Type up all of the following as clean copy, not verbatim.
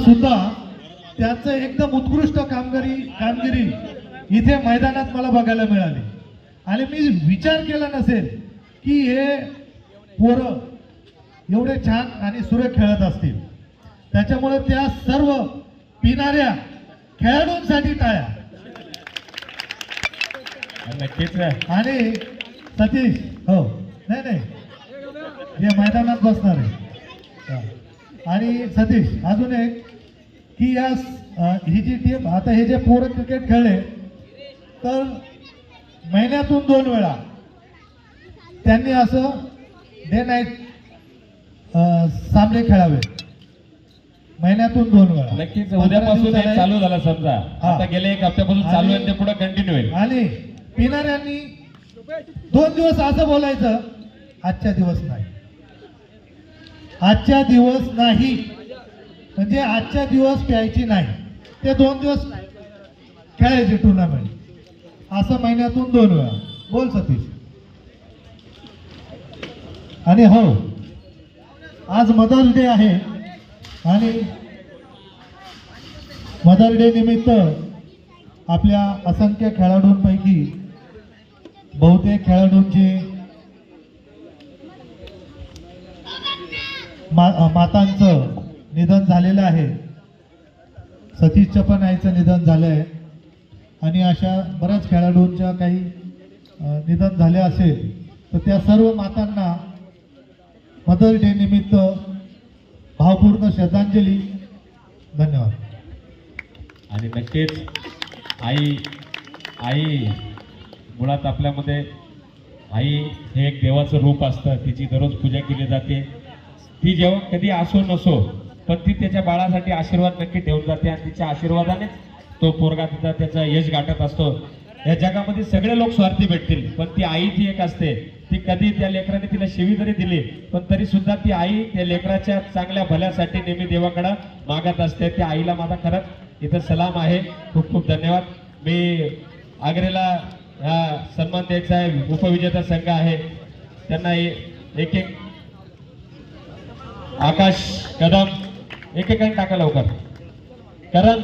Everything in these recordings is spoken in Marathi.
सुद्धा त्यांचं एकदम उत्कृष्ट कामगिरी इथे मैदानात मला बघायला मिळाली आणि मी विचार केला नसेल की हे पोरं एवढे छान आणि सुरेख खेळत असतील. त्याच्यामुळे त्या सर्व पिणाऱ्या खेळाडूंसाठी टाळ्या. नक्कीच. आणि सतीश हो नाही हे मैदानात बसणार आहे. आणि सतीश अजून एक की या ही जी टीम आता हे जे पोरं क्रिकेट खेळले तर महिन्यातून 2 वेळा त्यांनी असं डे नाईट सामने खेळावे. महिन्यातून 2 वेळा. नक्कीच. उद्यापासून एक चालू झाला समजा. आता गेले 1 हप्त्यापासून चालू आहे ते पुढे कंटिन्यू होईल. आणि पिणाऱ्यांनी 2 दिवस असं बोलायचं आजच्या दिवस नाही, आजच्या दिवस नाही, म्हणजे आजच्या दिवस प्यायची नाही. ते 2 दिवस खेळायची टुर्नामेंट असं महिन्यातून 2 वेळा. बोल सतीश. आणि हो आज मदर्स डे आहे आणि मदर्स डे निमित्त आपल्या असंख्य खेळाडूंपैकी बहुतेक खेळाडूंचे मातांचं निधन झालेलं आहे. सतीशचं पण आईचं निधन झालं आहे आणि अशा बऱ्याच खेळाडूंच्या काही निधन झाले असेल तर त्या सर्व मातांना मदर्स डे निमित्त भावपूर्ण श्रद्धांजली. धन्यवाद. आणि नक्कीच आई मुळात आपल्यामध्ये आई हे एक देवाचं रूप असतं. तिची दररोज पूजा केली जाते. ती जेव्हा कधी असो नसो पण ती त्याच्या बाळासाठी आशीर्वाद नक्की ठेवून जाते आणि तिच्या आशीर्वादानेच तो पोरगा तिथं त्याचं यश गाठत असतो. या जगामध्ये सगळे लोक स्वार्थी भेटतील पण ती आई ती एक असते. ती कधी त्या लेकराने तिला शिवी जरी दिली पण तरी सुद्धा ती आई त्या लेकराच्या चांगल्या भल्यासाठी नेहमी देवाकडे मागत असते. त्या आईला माझा खरंच इथं सलाम आहे. खूप खूप धन्यवाद. मी आग्रेला ह्या सन्मान द्यायचा आहे. उपविजेता संघ आहे त्यांना एक आकाश कदम एक टाका लवकर. करण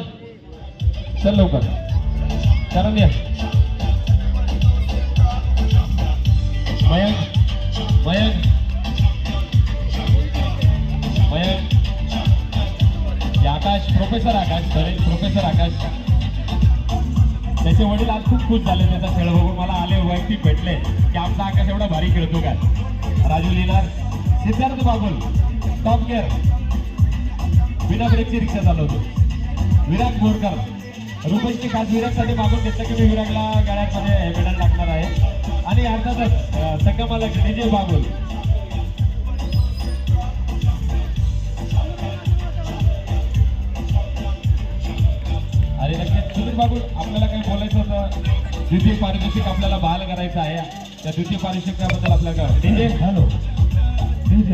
चल लवकर. करण या. मयंक आकाश प्रोफेसर आकाश त्याचे वडील आज खूप खुश झाले त्याचा खेळ बघून. मला आले वैयक्तिक भेटले की आमचा आकाश एवढा भारी खेळतो काय. राजू लिनार, सिद्धार्थ बागुल टॉप गिअर बिना ब्रेकची रिक्षा चालवतो. विराट बोरकर रुपेशची खास विराटसाठी मागून घेतलं की मी विराटला गाड्यांमध्ये मेडल लागणार आहे. आणि अर्थातच संगमालक विजय बागुल. आणि नक्कीच सुनील बागुल आपल्याला काही बोलायचं होतं. द्वितीय पारितोषिक आपल्याला बहाल करायचं आहे. त्या द्वितीय पारितोषिकाबद्दल आपल्याला काय. हॅलो